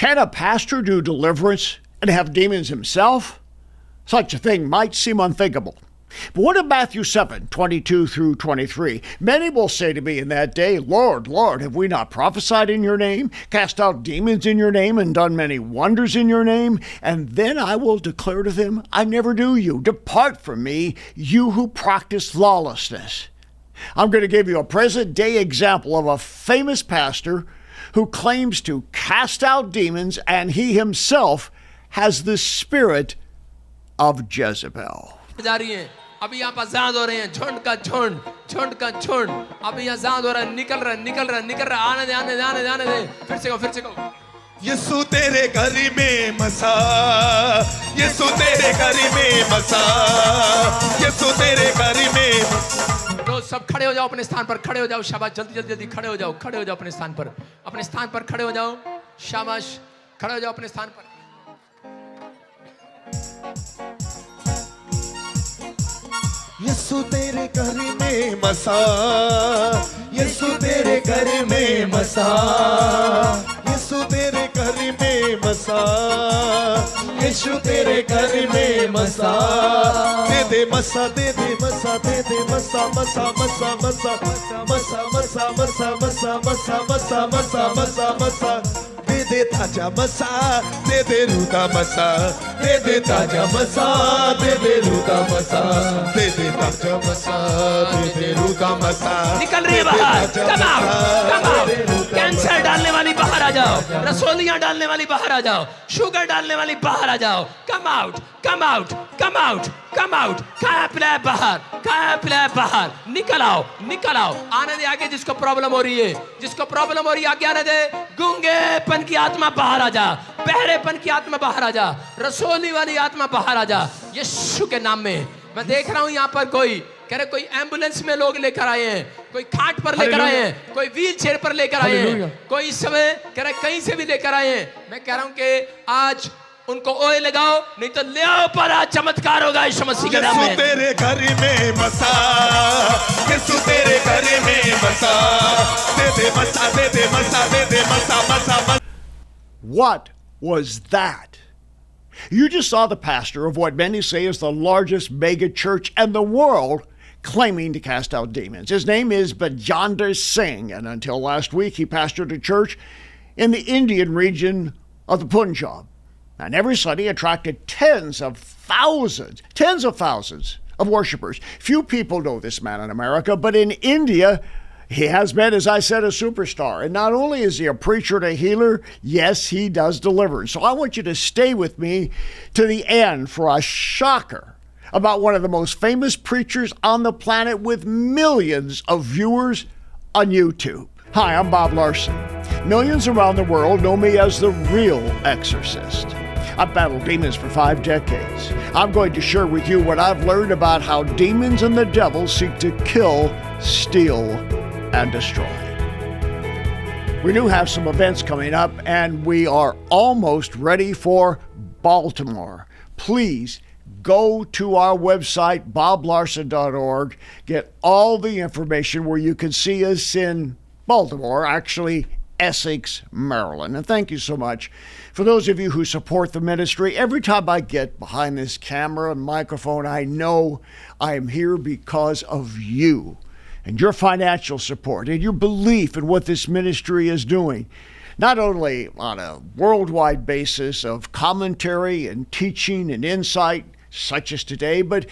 Can a pastor do deliverance and have demons himself? Such a thing might seem unthinkable. But what of Matthew 7:22 through 23? Many will say to me in that day, Lord, Lord, have we not prophesied in your name, cast out demons in your name, and done many wonders in your name? And then I will declare to them, I never knew you. Depart from me, you who practice lawlessness. I'm going to give you a present-day example of a famous pastor who claims to cast out demons, and he himself has the spirit of Jezebel. अभी यहाँ पर ज़ाद हो रहे हैं, झुंड का झुंड, अभी यहाँ ज़ाद हो रहा है, निकल रहा, आने दे, फिर से कहो। यीशु तेरे घर में मसा, यीशु तेरे घर में मसा, यीशु तेरे घर में। रोज सब खड़े हो जाओ अपने स्थान पर, खड़े हो जाओ, शाबाश, जल्दी खड़े हो जाओ अपने स्थान पर खड़े हो जाओ, शाबाश, खड़े हो जाओ अपने स्थान पर। यीशु तेरे घर में मसा, यीशु तेरे घर में मसा, यीशु तेरे घर में मसा, यीशु तेरे घर में मसा। दे मसा, दे मसा, दे मसा, मसा मसा मसा मसा मसा मसा मसा मसा मसा मसा मसा मसा। दे ताजा मसा, दे रूदा मसा, दे ताजा मसा, दे रूदा मसा, दे ताजा मसा, दे रूदा मसा। निकल रही है बाहर, कम आउट, कैंसर डालने वाली बाहर आ जाओ, रसोलियां डालने वाली बाहर आ जाओ, शुगर डालने वाली बाहर आ जाओ, कम आउट, खाया पिलाया बाहर, निकल आओ, आने दे आगे जिसको प्रॉब्लम हो रही है, आगे आने दे। गूंगेपन की आत्मा बाहर आ जा, बहरेपन की आत्मा बाहर आ जा, रसोली वाली आत्मा बाहर आ जा, यीशु के नाम में। मैं देख रहा हूं यहाँ पर कोई कह रहे, कोई एम्बुलेंस में लोग लेकर आए हैं, कोई खाट पर लेकर आए हैं, कोई व्हील चेयर पर लेकर आए हैं, कोई इस समय कह रहे कहीं से भी लेकर आए हैं। मैं कह रहा हूं कि आज उनको ओए लगाओ, नहीं तो ले आओ, पर आज चमत्कार होगा यीशु मसीह के नाम में। यीशु तेरे घर में मसा, यीशु तेरे घर में मसा, दे मसा, दे मसा, दे मसा मसा। What was that? You just saw the pastor of what many say is the largest mega church in the world claiming to cast out demons. His name is Bajinder Singh, and until last week he pastored a church in the Indian region of the Punjab. And every Sunday attracted tens of thousands of worshipers. Few people know this man in America, but in India, he has been, as I said, a superstar. And not only is he a preacher and a healer, yes, he does deliverance. So I want you to stay with me to the end for a shocker about one of the most famous preachers on the planet with millions of viewers on YouTube. Hi, I'm Bob Larson. Millions around the world know me as the real exorcist. I've battled demons for 5 decades. I'm going to share with you what I've learned about how demons and the devil seek to kill, steal, and destroy. We do have some events coming up, and we are almost ready for Baltimore. Please go to our website, boblarson.org. Get all the information where you can see us in Baltimore, actually Essex, Maryland. And thank you so much for those of you who support the ministry. Every time I get behind this camera and microphone, I know I am here because of you and your financial support and your belief in what this ministry is doing, not only on a worldwide basis of commentary and teaching and insight, such as today, but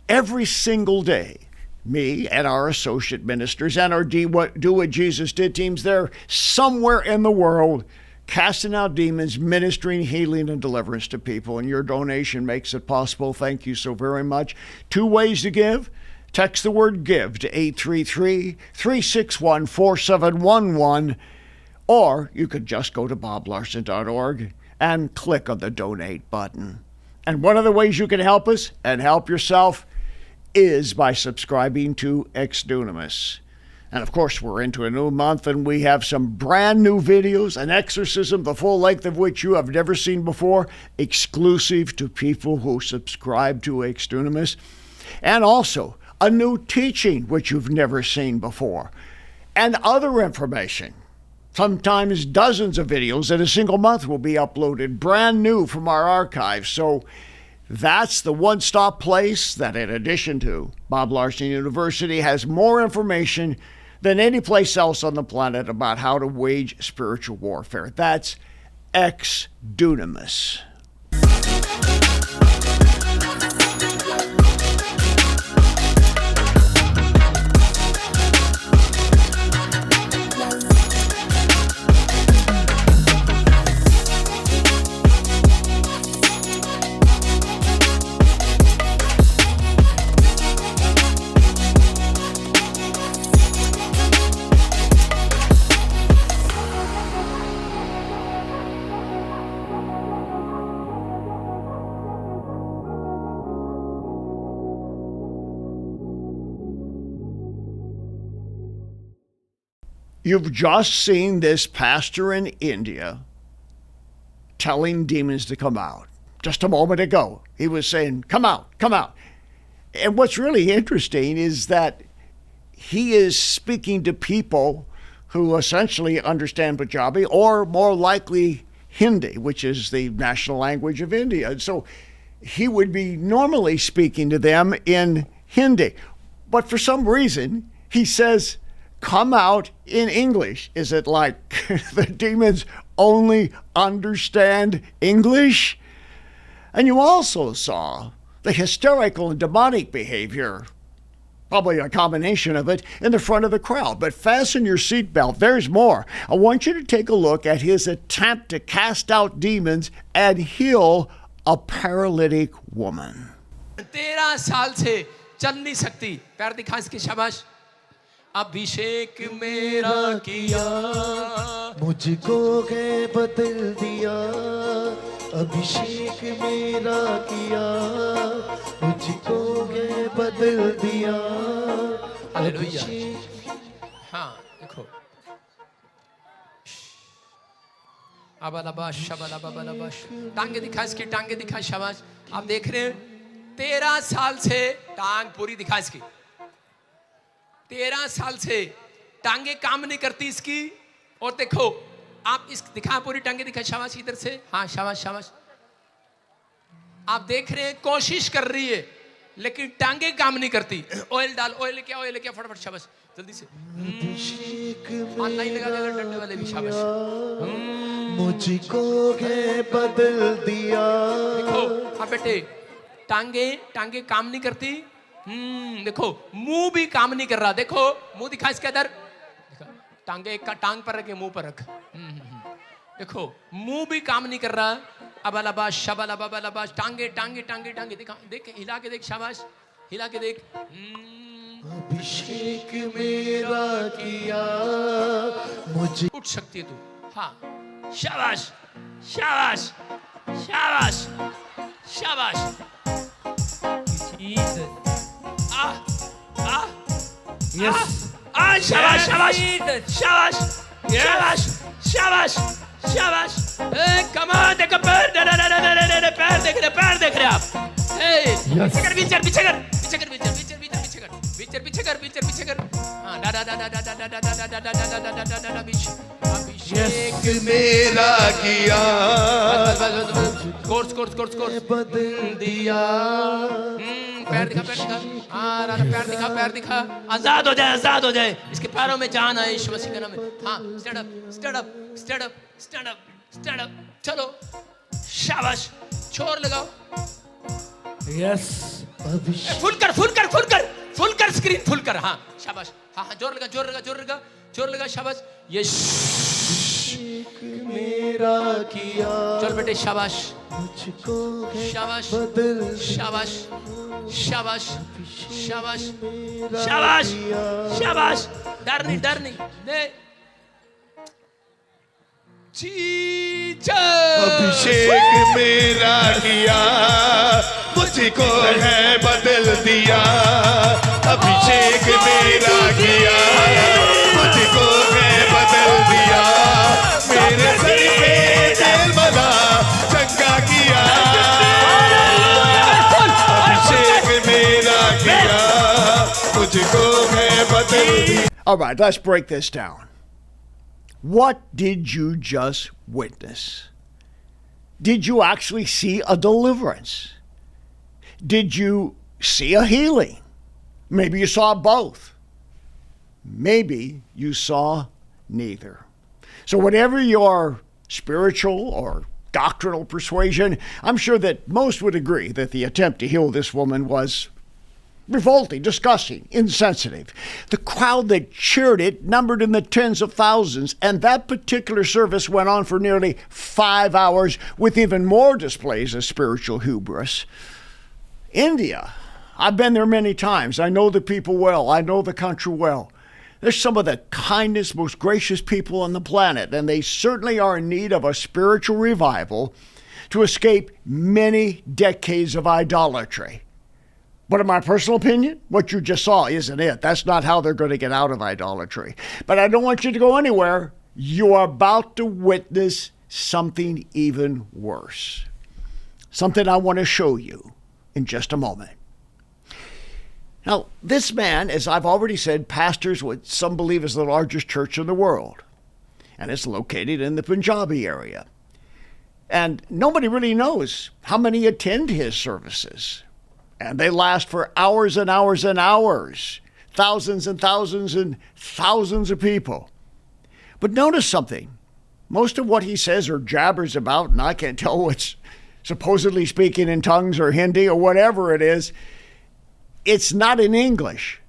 every single day. Me and our associate ministers and our Do What Jesus Did teams, they're somewhere in the world casting out demons, ministering healing and deliverance to people. And your donation makes it possible. Thank you so very much. 2 ways to give. Text the word GIVE to 833-361-4711. Or you could just go to boblarson.org and click on the donate button. And one of the ways you can help us and help yourself is by subscribing to Exdunamis. And of course, we're into a new month and we have some brand new videos, an exorcism, the full length of which you have never seen before, exclusive to people who subscribe to Exdunamis. And also a new teaching which you've never seen before. And other information Sometimes dozens of videos in a single month will be uploaded brand new from our archives. So that's the one-stop place that, in addition to Bob Larson University, has more information than any place else on the planet about how to wage spiritual warfare. That's ex dunamis. You've just seen this pastor in India telling demons to come out. Just a moment ago, he was saying, come out, come out. And what's really interesting is that he is speaking to people who essentially understand Punjabi, or more likely Hindi, which is the national language of India. And so he would be normally speaking to them in Hindi. But for some reason, he says, come out in English. Is it like the demons only understand English? And you also saw the hysterical and demonic behavior, probably a combination of it, in the front of the crowd. But fasten your seatbelt. There's more. I want you to take a look at his attempt to cast out demons and heal a paralytic woman. 13 साल से चल नहीं सकती. पैर दिखा इसकी, शाबाश. अभिषेक मेरा किया, मुझको है बदल दिया. अभिषेक मेरा किया, मुझको है बदल दिया. हालेलुया. हाँ देखो, अबलबाश शबलबलबाश. टांगे दिखा इसकी, टांगे दिखा, शाबाश. आप देख रहे हैं 13 साल से टांग पूरी दिखा इसकी. 13 साल से टांगे काम नहीं करती इसकी. और देखो, आप इस दिखा, पूरी टांगे दिखा, शाबाश. इधर से, हाँ शाबाश शाबाश. आप देख रहे हैं कोशिश कर रही है लेकिन टांगे काम नहीं करती. ऑयल डाल, ऑयल क्या, ऑयल क्या, फटाफट, शाबाश, जल्दी से. ऑनलाइन लगा देगा डंडे वाले भी, शाबाश. मुझको है बदल दिया. देखो हाँ बेटे, टांगे टांगे काम नहीं करती. देखो मुंह भी काम नहीं कर रहा. देखो मुंह दिखा इसके अंदर. टांगे एक का टांग पर रखे, मुंह पर रख. देखो मुंह भी काम नहीं कर रहा. अबलबाश शबलबलबाश. टांगे टांगे टांगे टांगे दिखा, देख, हिला के देख, शाबाश, हिला के देख. अभिषेक मेरा किया, मुझे उठ सकती है तू. हाँ शाबाश शाबाश शाबाश शाबाश. शाबाश शाबाश शाबाश शाबाश शाबाश शाबाश. कमान देखो, पैर पैर देख रहे, पैर देख रहे आप. पीछे कर, पीछे कर, पीछे कर, पीछे कर, पीछे पीछे पीछे कर, पीछे पीछे कर, पीछे पीछे कर. हाँ डा डा डा डा डा डा डा डा डा डा डा डा डा. अभिषेक मेरा किया, कोर्स कोर्स कोर्स कोर्स बदल दिया. पैर दिखा, पैर दिखा. हाँ पैर दिखा, पैर दिखा. आजाद हो जाए, आजाद हो जाए. इसके पैरों में जान आए यीशु मसीह के नाम में. हाँ stand up, stand up, stand up, stand up, stand up. चलो शाबाश. छोर लगाओ. यस. फुल कर, फुल कर, फुल कर, फुल कर, स्क्रीन फुल कर. हाँ शाबाश. हाँ हाँ जोर लगा, जोर लगा, जोर लगा, जोर लगा, शाबाश. ये मेरा किया. चल बेटे, शाबाश मुझको शाबाश बदल शाबाश शाबाश शाबाश शाबाश शाबाश. डर नहीं, डर नहीं. नहीं अभिषेक मेरा किया, मुझको है बदल दिया. अभिषेक मेरा किया, मुझको है बदल दिया. मेरे सर पे तेल बना, चंगा किया. अभिषेक मेरा किया, मुझको है बदल दिया. All right, let's break this down. What did you just witness? Did you actually see a deliverance? Did you see a healing? Maybe you saw both. Maybe you saw neither. So whatever your spiritual or doctrinal persuasion, I'm sure that most would agree that the attempt to heal this woman was revolting, disgusting, insensitive. The crowd that cheered it numbered in the tens of thousands, and that particular service went on for nearly 5 hours with even more displays of spiritual hubris. India, I've been there many times. I know the people well. I know the country well. They're some of the kindest, most gracious people on the planet, and they certainly are in need of a spiritual revival to escape many decades of idolatry. But in my personal opinion, what you just saw isn't it. That's not how they're going to get out of idolatry. But I don't want you to go anywhere. You are about to witness something even worse. Something I want to show you in just a moment. Now, this man, as I've already said, pastors what some believe is the largest church in the world. And it's located in the Punjabi area. And nobody really knows how many attend his services. And they last for hours and hours and hours. Thousands and thousands and thousands of people. But notice something. Most of what he says are jabbers about, and I can't tell what's supposedly speaking in tongues or Hindi or whatever it is. It's not in English.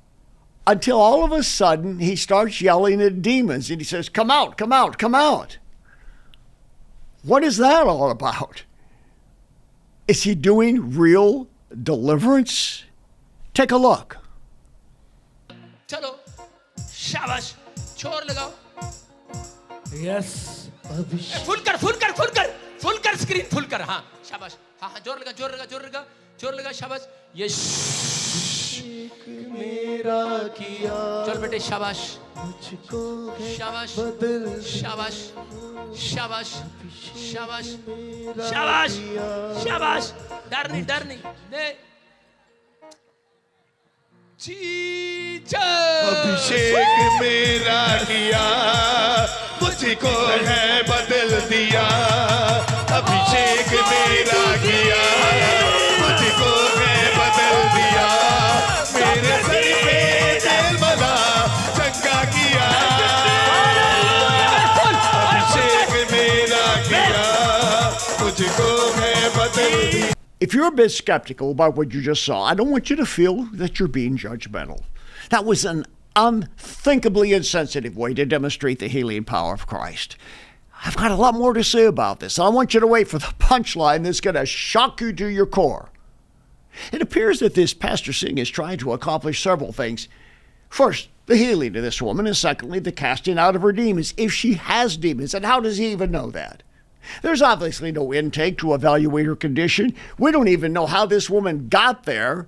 Until all of a sudden, he starts yelling at demons, and he says, "Come out, come out, come out." What is that all about? Is he doing real deliverance? Take a look. चलो शाबाश छोर लगाओ Yes. Full कर screen full कर हाँ शाबाश हाँ जोर लगा शाबाश ये मेरा किया चल बेटे शाबाश मुझको शाबाश बदल शाबाश शाबाश शाबाश मेरा शाबाश किया। शाबाश डर नहीं ले अभिषेक मेरा किया मुझको है बदल दिया अभिषेक मेरा किया मुझको है बदल दिया मेरे सर पे जलमला चंगा किया अभिषेक मेरा किया मुझको है बदल दिया. If you're a bit skeptical about what you just saw, I don't want you to feel that you're being judgmental. That was an unthinkably insensitive way to demonstrate the healing power of Christ. I've got a lot more to say about this. I want you to wait for the punchline that's going to shock you to your core. It appears that this Pastor Singh is trying to accomplish several things. First, the healing of this woman, and secondly, the casting out of her demons, if she has demons. And how does he even know that? There's obviously no intake to evaluate her condition. We don't even know how this woman got there.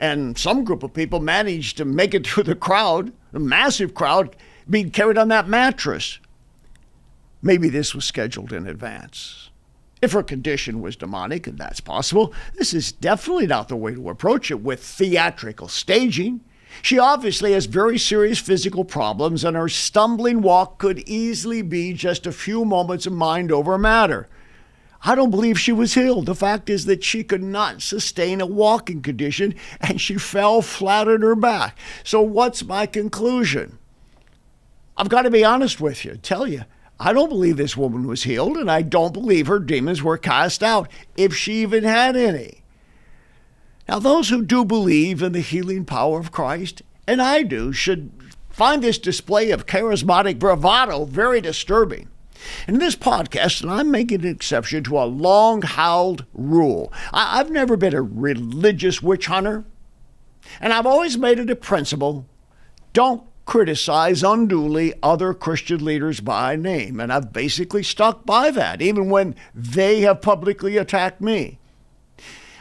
And some group of people managed to make it through the crowd, a massive crowd, being carried on that mattress. Maybe this was scheduled in advance. If her condition was demonic, and that's possible, this is definitely not the way to approach it with theatrical staging. She obviously has very serious physical problems, and her stumbling walk could easily be just a few moments of mind over matter. I don't believe she was healed. The fact is that she could not sustain a walking condition, and she fell flat on her back. So what's my conclusion? I've got to be honest with you, tell you, I don't believe this woman was healed, and I don't believe her demons were cast out, if she even had any. Now, those who do believe in the healing power of Christ, and I do, should find this display of charismatic bravado very disturbing. In this podcast, and I'm making an exception to a long-held rule. I've never been a religious witch hunter, and I've always made it a principle, don't criticize unduly other Christian leaders by name, and I've basically stuck by that, even when they have publicly attacked me.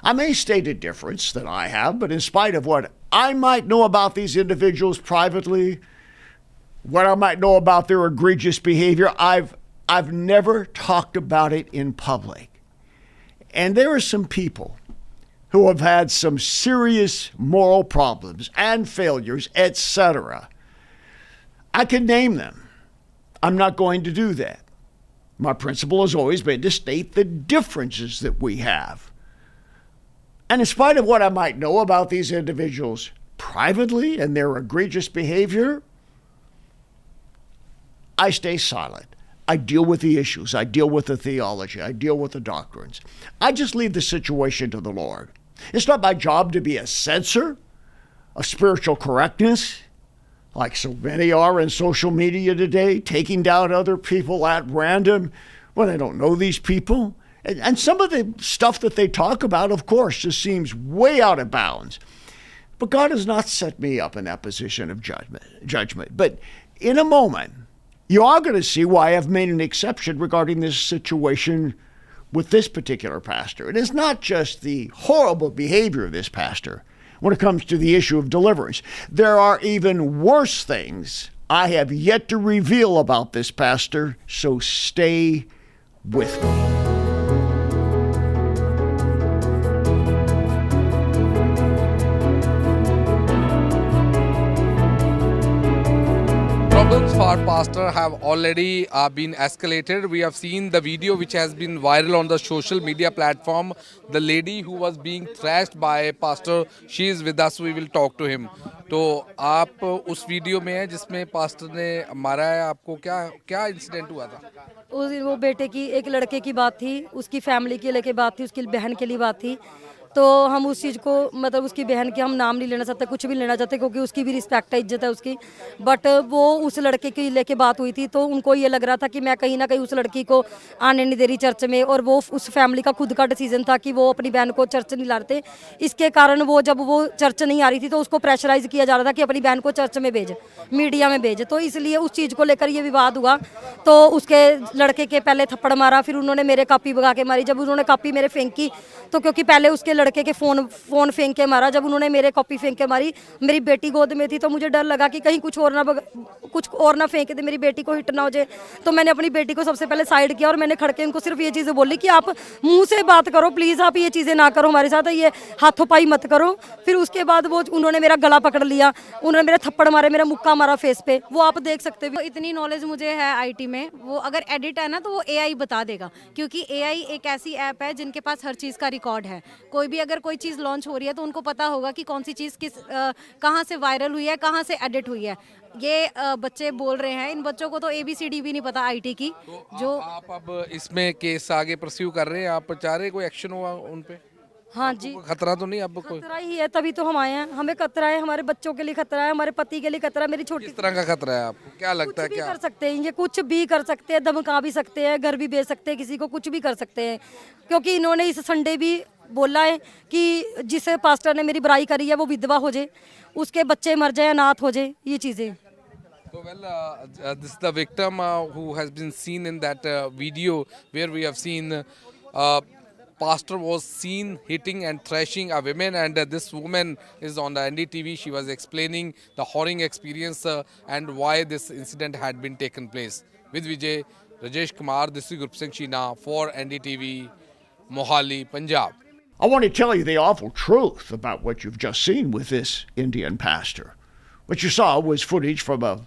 I may state a difference than I have, but in spite of what I might know about these individuals privately, what I might know about their egregious behavior, I've never talked about it in public. And there are some people who have had some serious moral problems and failures, etc. I can name them. I'm not going to do that. My principle has always been to state the differences that we have. And in spite of what I might know about these individuals privately and their egregious behavior, I stay silent. I deal with the issues. I deal with the theology. I deal with the doctrines. I just leave the situation to the Lord. It's not my job to be a censor of spiritual correctness, like so many are in social media today, taking down other people at random when I don't know these people. And some of the stuff that they talk about, of course, just seems way out of bounds. But God has not set me up in that position of judgment. But in a moment, you are going to see why I've made an exception regarding this situation with this particular pastor. It is not just the horrible behavior of this pastor when it comes to the issue of deliverance. There are even worse things I have yet to reveal about this pastor, so stay with me. Problems for pastor have already been escalated. We have seen the video which has been viral on the social media platform. The lady who was being thrashed by a pastor, she is with us. We will talk to him. तो आप उस video में हैं जिसमें pastor ने मारा है आपको, क्या इंसिडेंट हुआ था? वो बेटे की एक लड़के की बात थी, उसकी फैमिली के लेके बात थी, उसकी बहन के लिए बात थी। तो हम उस चीज़ को मतलब उसकी बहन के हम नाम नहीं लेना चाहते, कुछ भी लेना चाहते, क्योंकि उसकी भी रिस्पेक्ट है, इज्जत है उसकी। बट वो उस लड़के की लेके बात हुई थी, तो उनको ये लग रहा था कि मैं कहीं ना कहीं उस लड़की को आने नहीं दे रही चर्च में, और वो उस फैमिली का खुद का डिसीजन था कि वो अपनी बहन को चर्च नहीं ला रहे थे। इसके कारण वो जब वो चर्च नहीं आ रही थी तो उसको प्रेशराइज किया जा रहा था कि अपनी बहन को चर्च में भेज, मीडिया में भेज। तो इसलिए उस चीज़ को लेकर ये विवाद हुआ। तो उसके लड़के के पहले थप्पड़ मारा, फिर उन्होंने मेरे कापी भगा के मारी। जब उन्होंने कापी मेरे फेंकी तो क्योंकि पहले उसके लड़के के फ़ोन फेंक के मारा, जब उन्होंने मेरे कॉपी फेंक के मारी, मेरी बेटी गोद में थी तो मुझे डर लगा कि कहीं कुछ और ना फेंक दे, मेरी बेटी को हिट ना हो जाए। तो मैंने अपनी बेटी को सबसे पहले साइड किया और मैंने खड़के उनको सिर्फ ये चीज़ें बोली कि आप मुंह से बात करो प्लीज़, आप ये चीज़ें ना करो हमारे साथ, ये हाथों पाई मत करो। फिर उसके बाद उन्होंने मेरा गला पकड़ लिया, उन्होंने मेरे थप्पड़ मारे, मेरा मुक्का मारा फेस पे, वो आप देख सकते हो। इतनी नॉलेज मुझे है आईटी में, वो अगर एडिट है ना तो वो एआई बता देगा, क्योंकि एआई एक ऐसी ऐप है जिनके पास हर चीज़ का रिकॉर्ड है। कोई भी अगर कोई चीज़ लॉन्च हो रही है तो उनको पता होगा कि कौन सी चीज़ कहाँ से वायरल हुई है, कहाँ से एडिट हुई है। ये बच्चे बोल रहे हैं, इन बच्चों को तो ABCD भी नहीं पता आईटी की। तो जो आप अब इसमें केस आगे परस्यू कर रहे हैं, आप चाह रहे कोई एक्शन हुआ उन पे? हाँ जी, खतरा तो नहीं अब कोई? खतरा ही है, तभी तो हम आए हैं। हमें खतरा है, हमारे बच्चों के लिए खतरा है, हमारे पति के लिए खतरा है, मेरी छोटी। किस तरह का खतरा है आपको, क्या लगता है? कुछ भी क्या कर सकते हैं, ये कुछ भी कर सकते हैं, धमका भी सकते हैं, घर भी भेज सकते हैं, किसी को कुछ भी कर सकते हैं। क्योंकि इन्होंने इस संडे भी बोला है कि जिस पास्टर ने मेरी बुराई करी है वो विधवा हो जाए, उसके बच्चे मर जाए, अनाथ हो जाए, ये चीज़ें। So, this is the victim who has been seen in that video where we have seen pastor was seen hitting and thrashing a woman, and this woman is on the NDTV. She was explaining the horrible experience and why this incident had been taken place. With Vijay, Rajesh Kumar, this is Gurpreet Singh Sheena for NDTV, Mohali, Punjab. I want to tell you the awful truth about what you've just seen with this Indian pastor. What you saw was footage from a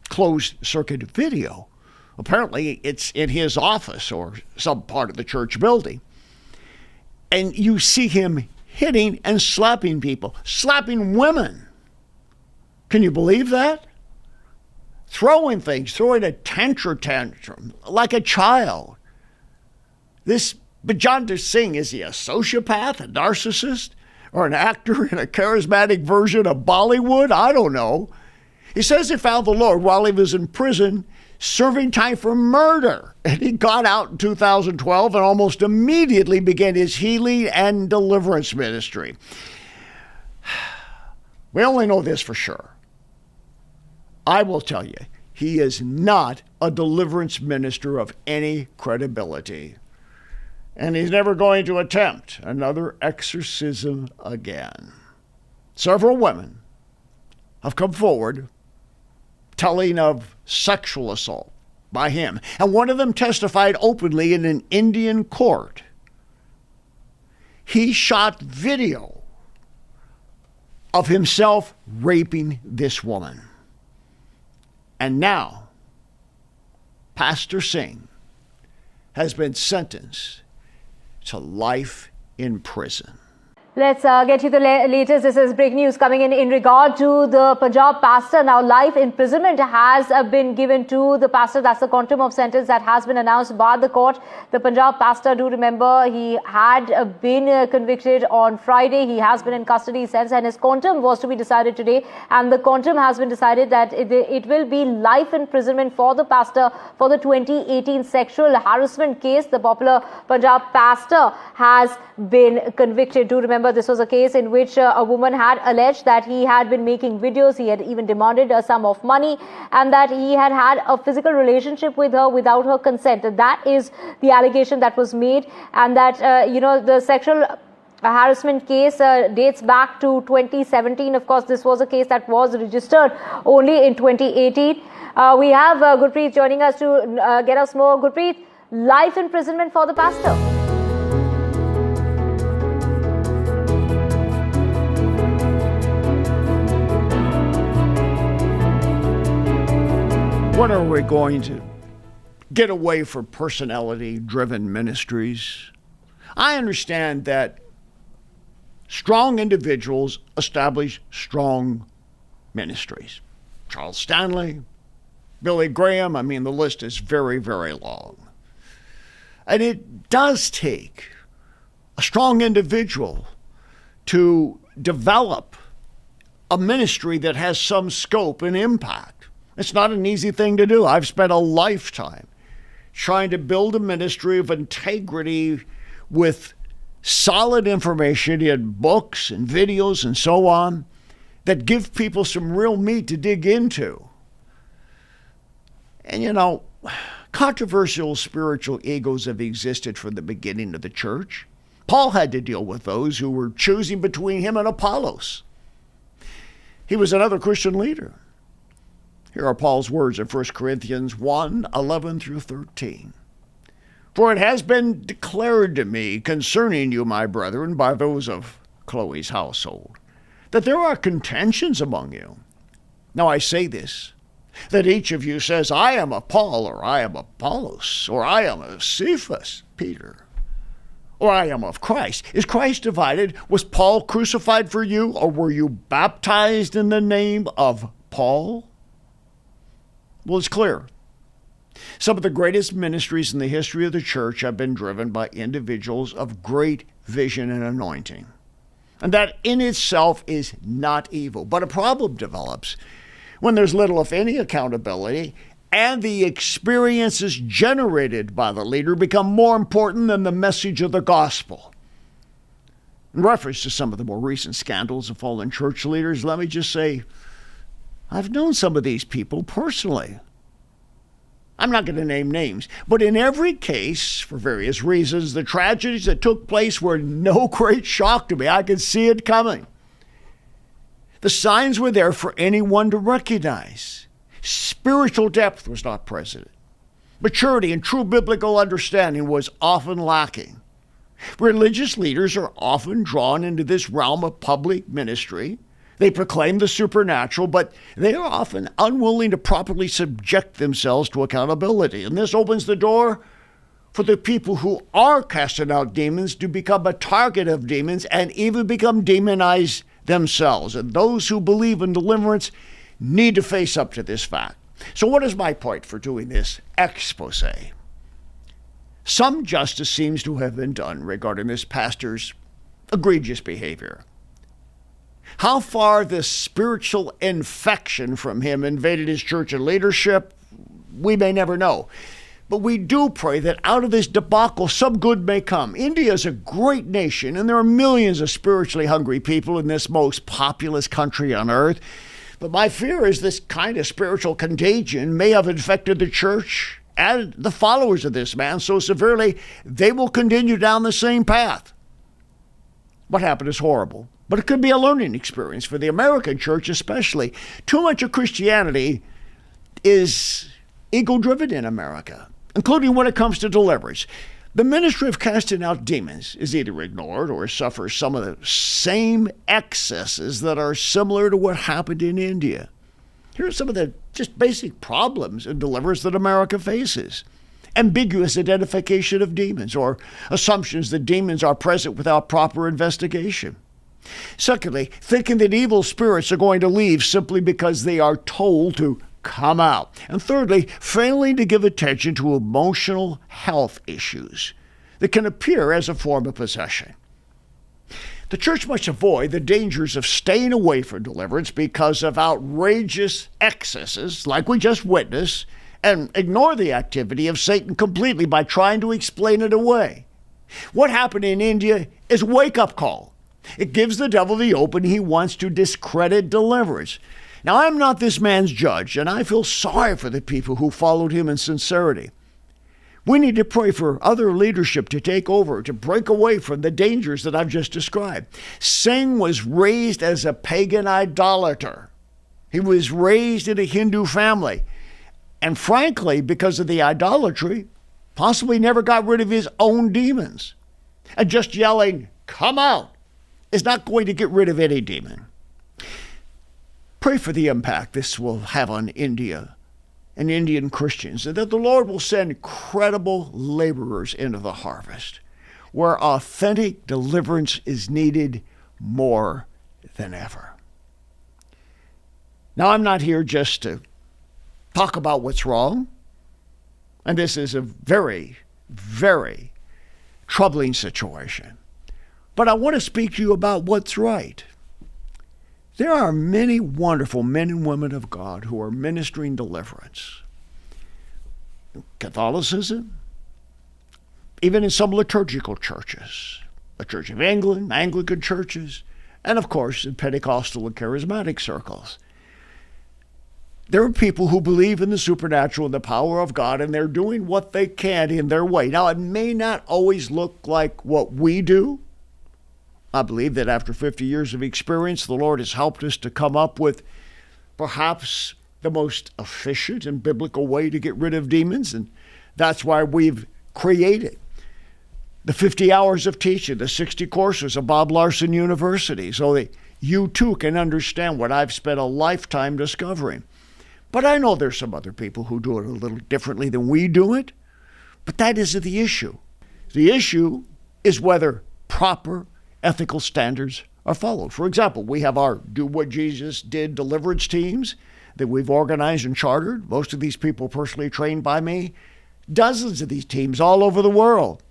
closed circuit video. Apparently, it's in his office or some part of the church building. And you see him hitting and slapping people, slapping women. Can you believe that? Throwing things, throwing a tantrum like a child. This Bajanta Singh, is he a sociopath, a narcissist, or an actor in a charismatic version of Bollywood? I don't know. He says he found the Lord while he was in prison serving time for murder. And he got out in 2012 and almost immediately began his healing and deliverance ministry. We only know this for sure. I will tell you, he is not a deliverance minister of any credibility. And he's never going to attempt another exorcism again. Several women have come forward telling of sexual assault by him. And one of them testified openly in an Indian court. He shot video of himself raping this woman. And now, Pastor Singh has been sentenced to life in prison. Let's get you the latest. This is breaking news coming in regard to the Punjab pastor. Now, life imprisonment has been given to the pastor. That's the quantum of sentence that has been announced by the court. The Punjab pastor, do remember, he had been convicted on Friday. He has been in custody since, and his quantum was to be decided today. And the quantum has been decided that it will be life imprisonment for the pastor for the 2018 sexual harassment case. The popular Punjab pastor has been convicted. Do remember, this was a case in which a woman had alleged that he had been making videos, he had even demanded a sum of money, and that he had had a physical relationship with her without her consent. That is the allegation that was made, and that, the sexual harassment case dates back to 2017. Of course, this was a case that was registered only in 2018. We have Gurpreet joining us to get us more. Gurpreet, life imprisonment for the pastor. When are we going to get away from personality-driven ministries? I understand that strong individuals establish strong ministries. Charles Stanley, Billy Graham, the list is very, very long. And it does take a strong individual to develop a ministry that has some scope and impact. It's not an easy thing to do. I've spent a lifetime trying to build a ministry of integrity with solid information in books and videos and so on that give people some real meat to dig into. And controversial spiritual egos have existed from the beginning of the church. Paul had to deal with those who were choosing between him and Apollos. He was another Christian leader. Here are Paul's words in 1 Corinthians 1:11 through 13. For it has been declared to me concerning you, my brethren, by those of Chloe's household, that there are contentions among you. Now I say this, that each of you says, I am of Paul, or I am of Apollos, or I am of Cephas, Peter, or I am of Christ. Is Christ divided? Was Paul crucified for you, or were you baptized in the name of Paul? Well, it's clear. Some of the greatest ministries in the history of the church have been driven by individuals of great vision and anointing. And that in itself is not evil. But a problem develops when there's little, if any, accountability, and the experiences generated by the leader become more important than the message of the gospel. In reference to some of the more recent scandals of fallen church leaders, let me just say, I've known some of these people personally. I'm not going to name names, but in every case, for various reasons, the tragedies that took place were no great shock to me. I could see it coming. The signs were there for anyone to recognize. Spiritual depth was not present. Maturity and true biblical understanding was often lacking. Religious leaders are often drawn into this realm of public ministry. They proclaim the supernatural, but they are often unwilling to properly subject themselves to accountability. And this opens the door for the people who are casting out demons to become a target of demons and even become demonized themselves. And those who believe in deliverance need to face up to this fact. So what is my point for doing this expose? Some justice seems to have been done regarding this pastor's egregious behavior. How far this spiritual infection from him invaded his church and leadership, we may never know. But we do pray that out of this debacle, some good may come. India is a great nation, and there are millions of spiritually hungry people in this most populous country on earth. But my fear is this kind of spiritual contagion may have infected the church and the followers of this man so severely they will continue down the same path. What happened is horrible. But it could be a learning experience for the American church especially. Too much of Christianity is ego-driven in America, including when it comes to deliverance. The ministry of casting out demons is either ignored or suffers some of the same excesses that are similar to what happened in India. Here are some of the just basic problems in deliverance that America faces. Ambiguous identification of demons, or assumptions that demons are present without proper investigation. Secondly, thinking that evil spirits are going to leave simply because they are told to come out. And thirdly, failing to give attention to emotional health issues that can appear as a form of possession. The church must avoid the dangers of staying away from deliverance because of outrageous excesses like we just witnessed, and ignore the activity of Satan completely by trying to explain it away. What happened in India is a wake-up call. It gives the devil the opening he wants to discredit deliverance. Now, I'm not this man's judge, and I feel sorry for the people who followed him in sincerity. We need to pray for other leadership to take over, to break away from the dangers that I've just described. Singh was raised as a pagan idolater. He was raised in a Hindu family. And frankly, because of the idolatry, possibly never got rid of his own demons. And just yelling, "Come out," is not going to get rid of any demon. Pray for the impact this will have on India and Indian Christians, and that the Lord will send credible laborers into the harvest, where authentic deliverance is needed more than ever. Now, I'm not here just to talk about what's wrong, and this is a very, very troubling situation. But I want to speak to you about what's right. There are many wonderful men and women of God who are ministering deliverance. Catholicism, even in some liturgical churches, the Church of England, Anglican churches, and of course in Pentecostal and charismatic circles. There are people who believe in the supernatural and the power of God, and they're doing what they can in their way. Now, it may not always look like what we do. I believe that after 50 years of experience, the Lord has helped us to come up with perhaps the most efficient and biblical way to get rid of demons, and that's why we've created the 50 hours of teaching, the 60 courses of Bob Larson University, so that you too can understand what I've spent a lifetime discovering. But I know there's some other people who do it a little differently than we do it, but that isn't the issue. The issue is whether proper ethical standards are followed. For example, we have our Do What Jesus Did deliverance teams that we've organized and chartered. Most of these people personally trained by me. Dozens of these teams all over the world.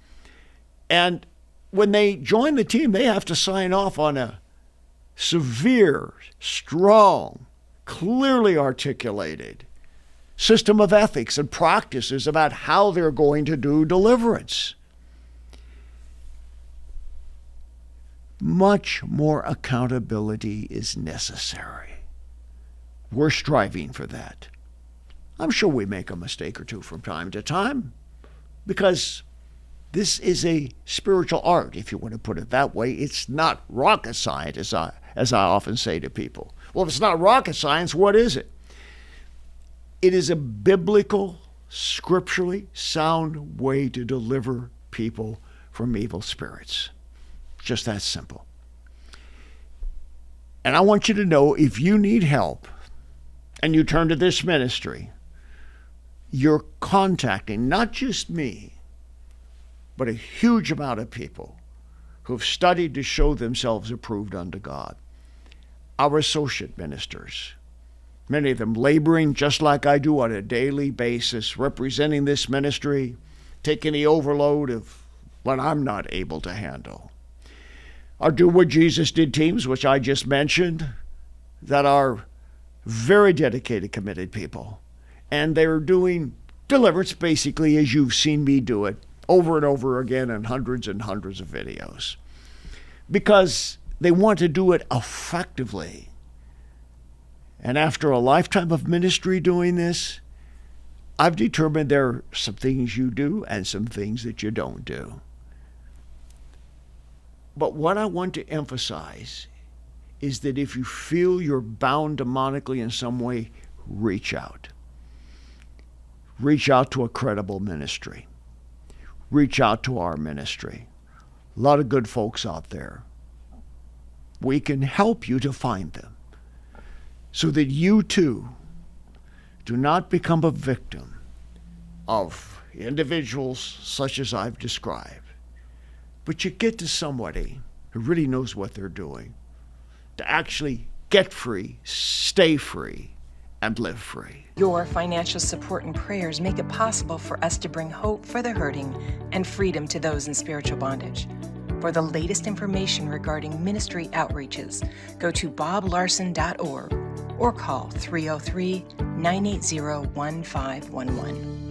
And when they join the team, they have to sign off on a severe, strong, clearly articulated system of ethics and practices about how they're going to do deliverance. Much more accountability is necessary. We're striving for that. I'm sure we make a mistake or two from time to time, because this is a spiritual art, if you want to put it that way. It's not rocket science, as I often say to people. Well, if it's not rocket science, what is it? It is a biblical, scripturally sound way to deliver people from evil spirits. Just that simple. And I want you to know, if you need help and you turn to this ministry, you're contacting not just me, but a huge amount of people who've studied to show themselves approved unto God. Our associate ministers, many of them laboring just like I do on a daily basis, representing this ministry, taking the overload of what I'm not able to handle. Our Do What Jesus Did teams, which I just mentioned, that are very dedicated, committed people. And they're doing deliverance basically as you've seen me do it over and over again in hundreds and hundreds of videos. Because they want to do it effectively. And after a lifetime of ministry doing this, I've determined there are some things you do and some things that you don't do. But what I want to emphasize is that if you feel you're bound demonically in some way, reach out. Reach out to a credible ministry. Reach out to our ministry. A lot of good folks out there. We can help you to find them so that you too Do not become a victim of individuals such as I've described, but you get to somebody who really knows what they're doing to actually get free, stay free, and live free. Your financial support and prayers make it possible for us to bring hope for the hurting and freedom to those in spiritual bondage. For the latest information regarding ministry outreaches, go to boblarson.org or call 303-980-1511.